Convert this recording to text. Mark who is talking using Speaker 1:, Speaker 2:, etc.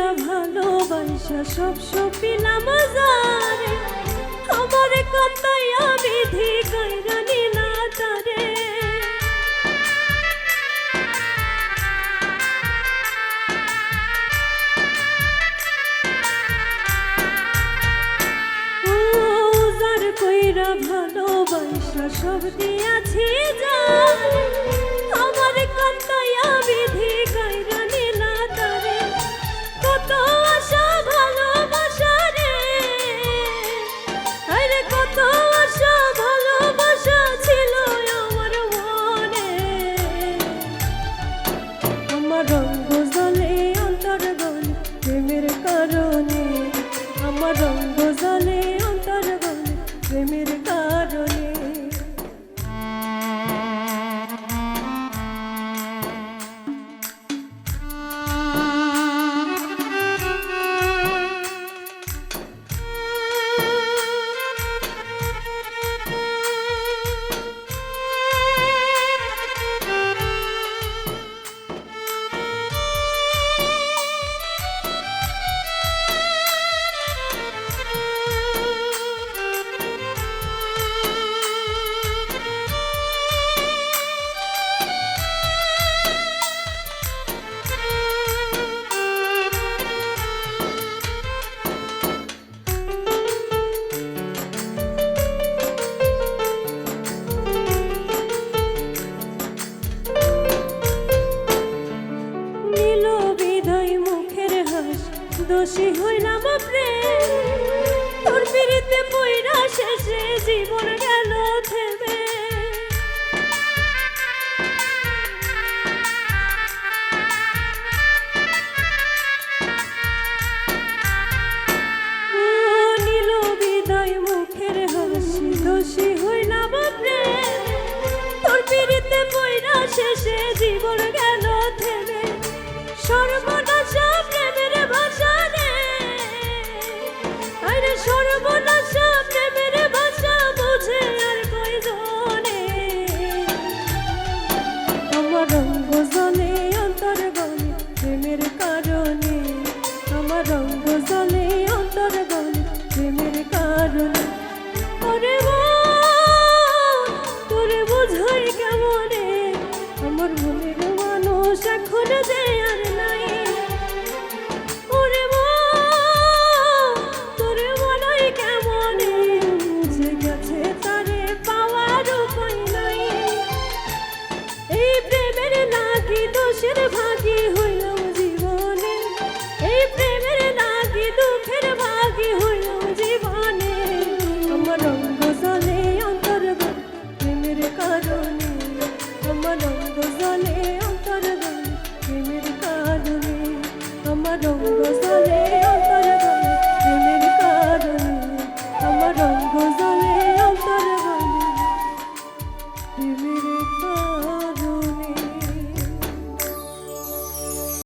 Speaker 1: কইরা ভালোবাসা সব সপিলাম যারে আমার কথাই বিধি কইরা নিলা তারে যার কইরা ভালোবাসা সব দিয়াছি যারে আমার কথাই বিধি কইরা নিলা তারে কত আশা ভালোবাসা রে আরে কত আশা ভালোবাসা ছিল আমার মনে আমার রঙ জ্বলে অন্তর গলে প্রেমের কারণে আমার রঙ জ্বলে অন্তর গলে প্রেমের কারণে দোষী হইলাম প্রেম তোর পিড়িতে পইরা শেষে জীবন গেল থেমে নীল বিদায় মুখের হাসি দোষী হইলাম প্রেম তোর পিড়িতে পইরা শেষে জীবন গেল থেমে সর্বনাশা প্রেমের ভাষা রে আরে সর্বনাশা প্রেমের ভাষা বুঝে আর কয়জনে আমার রঙ জ্বলে অন্তর গলে প্রেমের কারণে আমার রঙ জ্বলে অন্তর গলে প্রেমের কারণে ওরে তোরে বোঝাই কেমনে আমার মনের মানুষ এখন যে আর নাই ওরে তোরে মনাই কেমনে বুঝে গেছে তারে পাওয়ার উপায় নাই এই প্রেমের লাগি দোষের ভাগী হইলাম জীবনে এই প্রেমের লাগি দুঃখের ভাগী হইলাম জীবনে আমার রঙ জ্বলে অন্তর গলে প্রেমের কারণে আমার রঙ জ্বলে অন্তর গলে প্রেমের কারণে আমার রঙ জ্বলে